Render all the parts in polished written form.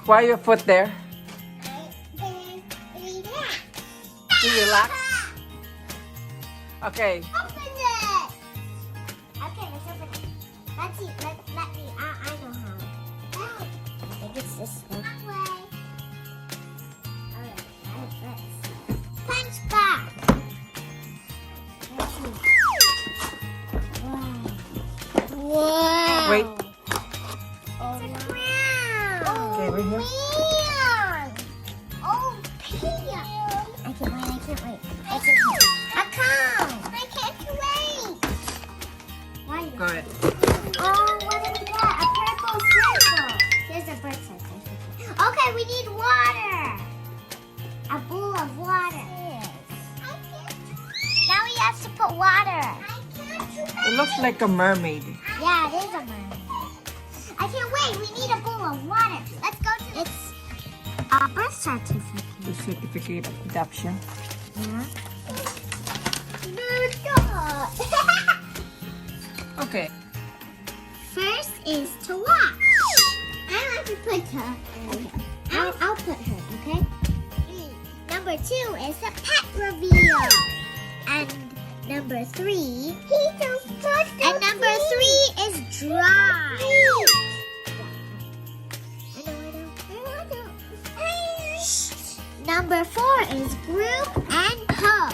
Why your foot there? To relax? Okay. Open it! Okay, let's open it. Let's see. Let me. I know how. I think it's this one. That way. Alright, let's punch back. Let's see. Wow. Wow. Wait. Oh, it's a crown. Okay, right here. Man. Oh, pink. I can't wait. I can't wait. I can't wait. A cow. I can't wait. Why? Go ahead. Oh, what do we got? A purple circle. Here's a bird circle. Okay, we need water. A bowl of water. Now we have to put water. It looks like a mermaid. Yeah, it is a mermaid. I can't wait. We need a bowl of water. Let's go to It's a birth certificate. The certificate of adoption. Yeah. Okay. First is to wash. I like to put her. Okay. I'll put her, okay? Number 2 is a pet reveal. And number 3. And number 3 is dry. Number 4 is group and pose.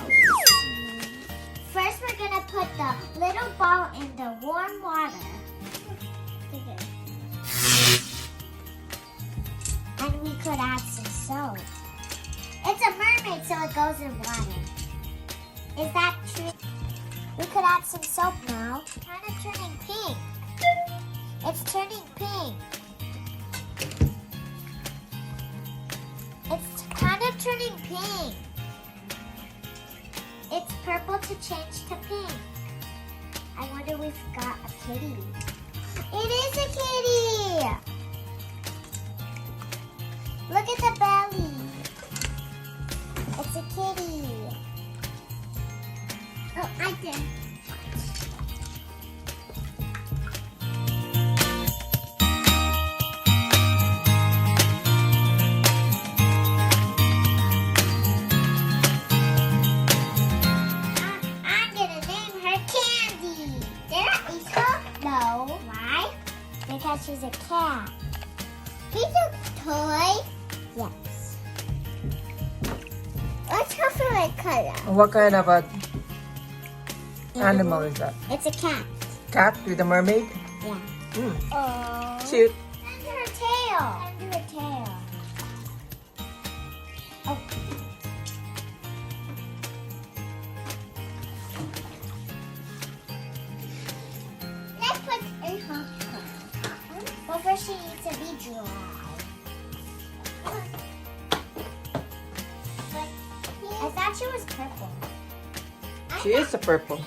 First, we're gonna put the little ball in the warm water. And we could add some soap. It's a mermaid, so it goes in water. Is that true? We could add some soap now. Kind of turning pink. It's turning pink. It's kind of turning pink. It's purple to change to pink. I wonder we've got a kitty. It is a kitty! Look at the belly. It's a kitty. Oh, I did. I'm gonna name her Candy. Did I eat her? No. Why? Because she's a cat. She's a toy? Yes. What's her favorite color? What kind of a animal is that? It's a cat. Cat with a mermaid? Yeah. Hmm. Oh. Cute. And her tail. And her tail. Oh. Let's put in her cotton. But first she needs to be dry. I thought she was purple. She is a purple.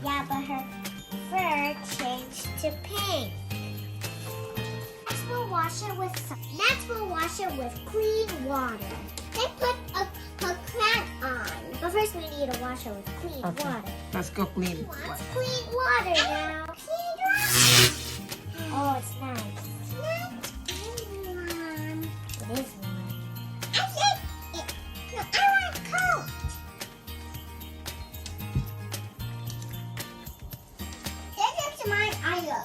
Yeah, but her fur changed to pink. Next we'll wash it with clean water. Then put a crown on. But first we need to wash it with clean water. Let's go clean. She wants clean water now. Oh, it's nice. It is warm. I said it. No, I want cold. This is my idol.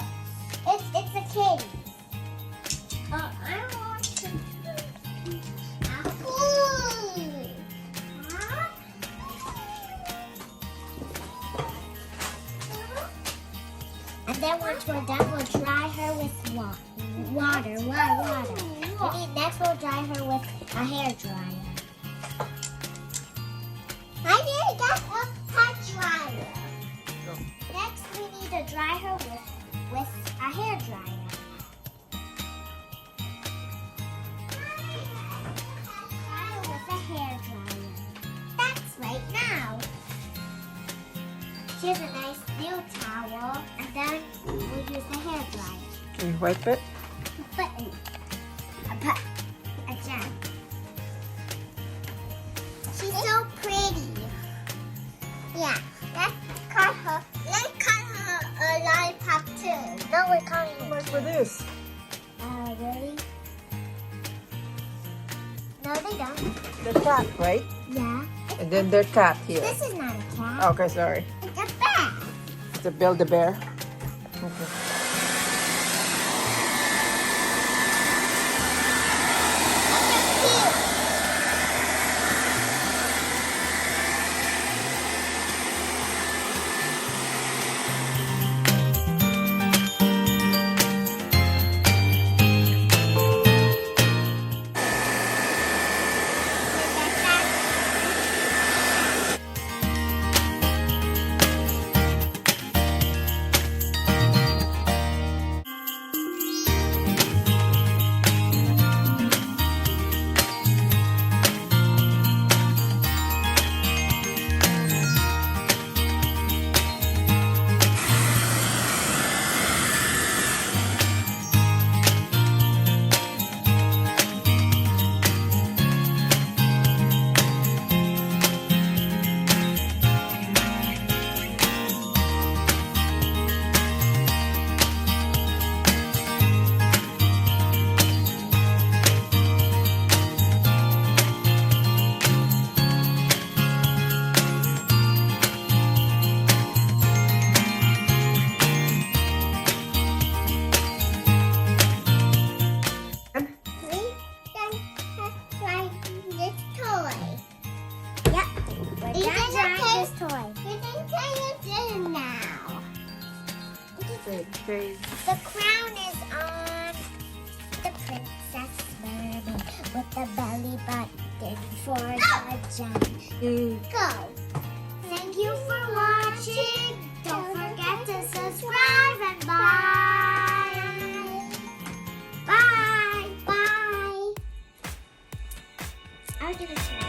It's a kitty. I want to. And then once we're done, we'll dry her with water. Next we'll dry her with a hair dryer. I did get a hair dryer. Go. Next we need to dry her with a hair dryer. Dry her with a hair dryer. That's right now. She has a nice new towel, and then we'll use the hair dryer. Can you wipe it? Button. A jam. She's so pretty. Yeah. Let's cut her a lollipop too. No, we're cutting it. What's for this? Really? they don't. The cat, right? Yeah. And then their cat here. This is not a cat. Okay, sorry. It's a bat. To build the bear. Okay. Okay. The crown is on the Princess Mermaid with the belly button for the jump. Go. Thank you for watching. Don't forget to subscribe and bye. Bye. Bye. I'll give it to you.